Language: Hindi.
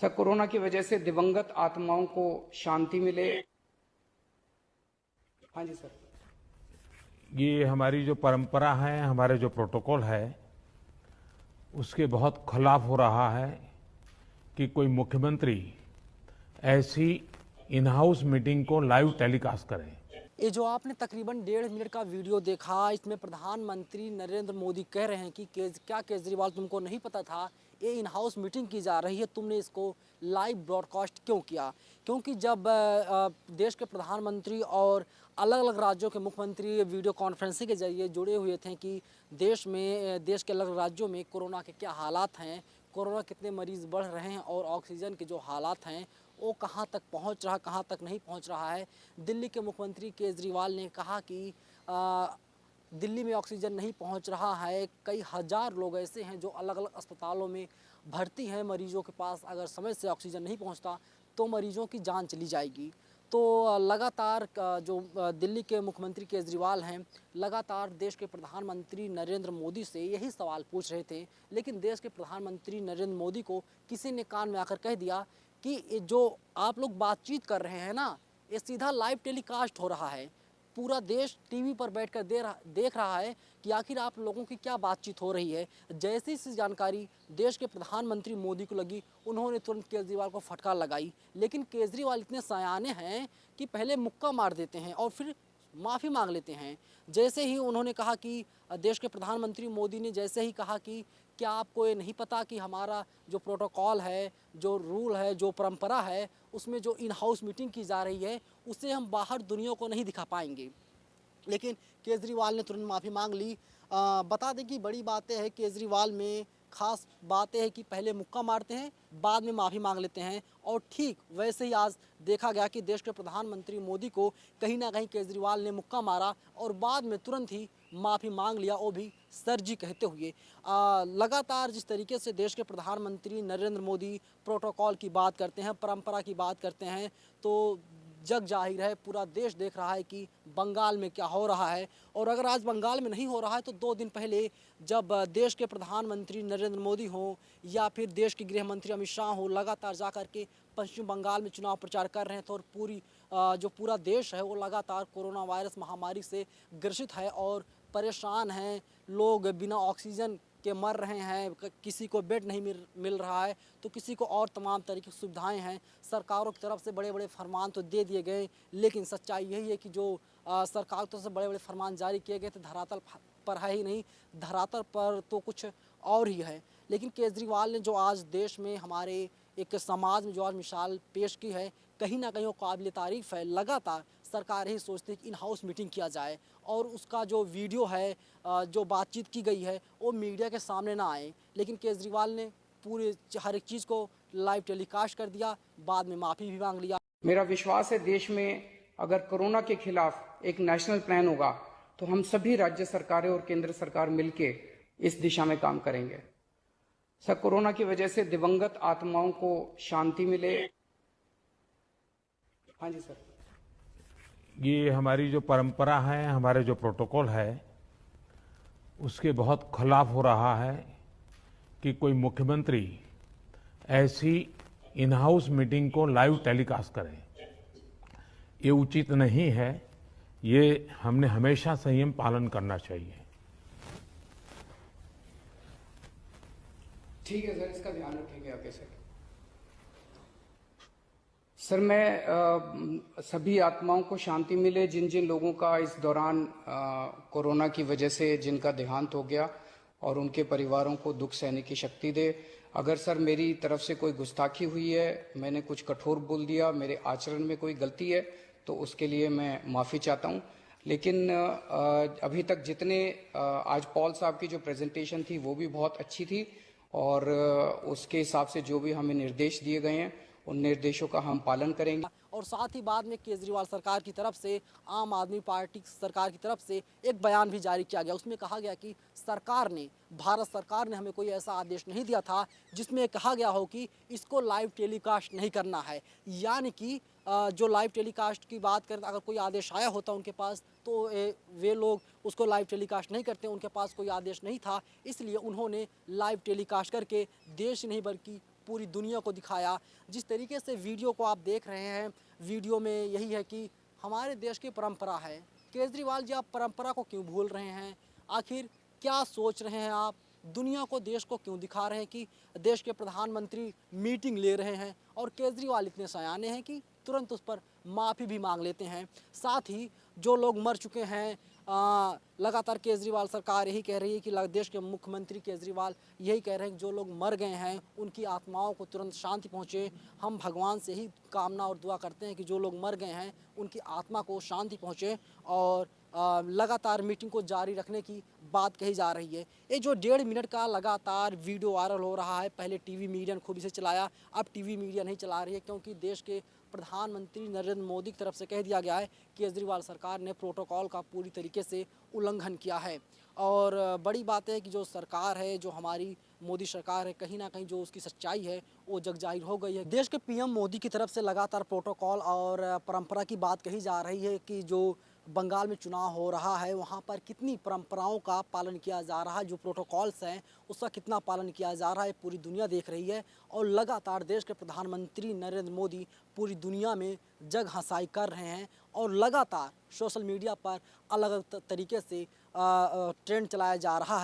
सर, कोरोना की वजह से दिवंगत आत्माओं को शांति मिले। हाँ जी सर। ये हमारी जो परंपरा है, हमारे जो प्रोटोकॉल है, उसके बहुत खिलाफ हो रहा है कि कोई मुख्यमंत्री ऐसी इन हाउस मीटिंग को लाइव टेलीकास्ट करें। ये जो आपने तकरीबन 1.5 मिनट का वीडियो देखा, इसमें प्रधानमंत्री नरेंद्र मोदी कह रहे हैं कि क्या केजरीवाल तुमको नहीं पता था ये इन हाउस मीटिंग की जा रही है, तुमने इसको लाइव ब्रॉडकास्ट क्यों किया? क्योंकि जब देश के प्रधानमंत्री और अलग अलग राज्यों के मुख्यमंत्री वीडियो कॉन्फ्रेंसिंग के जरिए जुड़े हुए थे कि देश के अलग राज्यों में कोरोना के क्या हालात हैं, कोरोना कितने मरीज़ बढ़ रहे हैं और ऑक्सीजन के जो हालात हैं वो कहाँ तक पहुँच रहा, कहाँ तक नहीं पहुँच रहा है। दिल्ली के मुख्यमंत्री केजरीवाल ने कहा कि दिल्ली में ऑक्सीजन नहीं पहुँच रहा है, कई हज़ार लोग ऐसे हैं जो अलग अलग अस्पतालों में भर्ती हैं, मरीजों के पास अगर समय से ऑक्सीजन नहीं पहुँचता तो मरीजों की जान चली जाएगी। तो लगातार जो दिल्ली के मुख्यमंत्री केजरीवाल हैं, लगातार देश के प्रधानमंत्री नरेंद्र मोदी से यही सवाल पूछ रहे थे, लेकिन देश के प्रधानमंत्री नरेंद्र मोदी को किसी ने कान में आकर कह दिया कि ये जो आप लोग बातचीत कर रहे हैं ना, ये सीधा लाइव टेलीकास्ट हो रहा है, पूरा देश टीवी पर बैठकर देख रहा है कि आखिर आप लोगों की क्या बातचीत हो रही है। जैसी सी जानकारी देश के प्रधानमंत्री मोदी को लगी, उन्होंने तुरंत केजरीवाल को फटकार लगाई। लेकिन केजरीवाल इतने सयाने हैं कि पहले मुक्का मार देते हैं और फिर माफ़ी मांग लेते हैं। जैसे ही उन्होंने कहा कि देश के प्रधानमंत्री मोदी ने जैसे ही कहा कि क्या आपको ये नहीं पता कि हमारा जो प्रोटोकॉल है, जो रूल है, जो परंपरा है, उसमें जो इन हाउस मीटिंग की जा रही है उसे हम बाहर दुनिया को नहीं दिखा पाएंगे। लेकिन केजरीवाल ने तुरंत माफ़ी मांग ली। बता दें कि बड़ी बातें हैं केजरीवाल में, ख़ास बातें हैं कि पहले मुक्का मारते हैं, बाद में माफ़ी मांग लेते हैं। और ठीक वैसे ही आज देखा गया कि देश के प्रधानमंत्री मोदी को कहीं ना कहीं केजरीवाल ने मुक्का मारा और बाद में तुरंत ही माफ़ी मांग लिया, वो भी सर जी कहते हुए। लगातार जिस तरीके से देश के प्रधानमंत्री नरेंद्र मोदी प्रोटोकॉल की बात करते हैं, परंपरा की बात करते हैं, तो जग जाहिर है, पूरा देश देख रहा है कि बंगाल में क्या हो रहा है। और अगर आज बंगाल में नहीं हो रहा है तो 2 दिन पहले जब देश के प्रधानमंत्री नरेंद्र मोदी हो या फिर देश के गृह मंत्री अमित शाह हो, लगातार जा कर के पश्चिम बंगाल में चुनाव प्रचार कर रहे हैं, तो और जो पूरा देश है वो लगातार कोरोना वायरस महामारी से ग्रसित है और परेशान हैं। लोग बिना ऑक्सीजन के मर रहे हैं, किसी को बेड नहीं मिल रहा है, तो किसी को और तमाम तरीके की सुविधाएं हैं। सरकारों की तरफ से बड़े बड़े फरमान तो दे दिए गए, लेकिन सच्चाई यही है कि जो सरकार की तरफ से बड़े बड़े फरमान जारी किए गए थे धरातल पर है ही नहीं, धरातल पर तो कुछ और ही है। लेकिन केजरीवाल ने जो आज देश में, हमारे एक समाज में जो आज मिसाल पेश की है, कहीं ना कहीं वो काबिल तारीफ़ है। लगातार सरकार ही सोचती है कि इन हाउस मीटिंग किया जाए और उसका जो वीडियो है, जो बातचीत की गई है, वो मीडिया के सामने ना आए। लेकिन केजरीवाल ने पूरे हर एक चीज़ को लाइव टेलीकास्ट कर दिया, बाद में माफ़ी भी मांग लिया। मेरा विश्वास है देश में अगर कोरोना के खिलाफ एक नेशनल प्लान होगा तो हम सभी राज्य सरकारें और केंद्र सरकार मिलके इस दिशा में काम करेंगे। सर, कोरोना की वजह से दिवंगत आत्माओं को शांति मिले। हाँ जी सर। ये हमारी जो परंपरा है, हमारे जो प्रोटोकॉल है, उसके बहुत खिलाफ हो रहा है कि कोई मुख्यमंत्री ऐसी इन हाउस मीटिंग को लाइव टेलीकास्ट करें। ये उचित नहीं है, ये हमने हमेशा संयम पालन करना चाहिए। ठीक है सर, इसका ध्यान रखेंगे आगे से। सर, मैं सभी आत्माओं को शांति मिले जिन जिन लोगों का इस दौरान कोरोना की वजह से जिनका देहांत हो गया, और उनके परिवारों को दुख सहने की शक्ति दे। अगर सर मेरी तरफ से कोई गुस्ताखी हुई है, मैंने कुछ कठोर बोल दिया, मेरे आचरण में कोई गलती है, तो उसके लिए मैं माफ़ी चाहता हूं। लेकिन अभी तक जितने आज पॉल साहब की जो प्रेजेंटेशन थी वो भी बहुत अच्छी थी, और उसके हिसाब से जो भी हमें निर्देश दिए गए हैं उन निर्देशों का हम पालन करेंगे। और साथ ही बाद में केजरीवाल सरकार की तरफ से, आम आदमी पार्टी सरकार की तरफ से एक बयान भी जारी किया गया। उसमें कहा गया कि भारत सरकार ने हमें कोई ऐसा आदेश नहीं दिया था जिसमें कहा गया हो कि इसको लाइव टेलीकास्ट नहीं करना है। यानी कि जो लाइव टेलीकास्ट की बात करें, अगर कोई आदेश आया होता उनके पास तो वे लोग उसको लाइव टेलीकास्ट नहीं करते, उनके पास कोई आदेश नहीं था, इसलिए उन्होंने लाइव टेलीकास्ट करके देश नहीं बल्कि पूरी दुनिया को दिखाया। जिस तरीके से वीडियो को आप देख रहे हैं, वीडियो में यही है कि हमारे देश की परंपरा है। केजरीवाल जी, आप परंपरा को क्यों भूल रहे हैं? आखिर क्या सोच रहे हैं आप? दुनिया को, देश को क्यों दिखा रहे हैं कि देश के प्रधानमंत्री मीटिंग ले रहे हैं और केजरीवाल इतने सयाने हैं कि तुरंत उस पर माफ़ी भी मांग लेते हैं। साथ ही जो लोग मर चुके हैं, लगातार केजरीवाल सरकार यही कह रही है कि देश के मुख्यमंत्री केजरीवाल यही कह रहे हैं कि जो लोग मर गए हैं उनकी आत्माओं को तुरंत शांति पहुंचे। हम भगवान से ही कामना और दुआ करते हैं कि जो लोग मर गए हैं उनकी आत्मा को शांति पहुंचे, और लगातार मीटिंग को जारी रखने की बात कही जा रही है। ये जो 1.5 मिनट का लगातार वीडियो वायरल हो रहा है, पहले टीवी मीडिया ने खूब इसे चलाया, अब टीवी मीडिया नहीं चला रही है, क्योंकि देश के प्रधानमंत्री नरेंद्र मोदी की तरफ से कह दिया गया है कि केजरीवाल सरकार ने प्रोटोकॉल का पूरी तरीके से उल्लंघन किया है। और बड़ी बात है कि जो सरकार है, जो हमारी मोदी सरकार है, कहीं ना कहीं जो उसकी सच्चाई है वो जग जाहिर हो गई है। देश के पीएम मोदी की तरफ से लगातार प्रोटोकॉल और परंपरा की बात कही जा रही है कि जो बंगाल में चुनाव हो रहा है वहाँ पर कितनी परंपराओं का पालन किया जा रहा है, जो प्रोटोकॉल्स हैं उसका कितना पालन किया जा रहा है, पूरी दुनिया देख रही है। और लगातार देश के प्रधानमंत्री नरेंद्र मोदी पूरी दुनिया में जग हंसाई कर रहे हैं और लगातार सोशल मीडिया पर अलग अलग तरीके से ट्रेंड चलाया जा रहा है।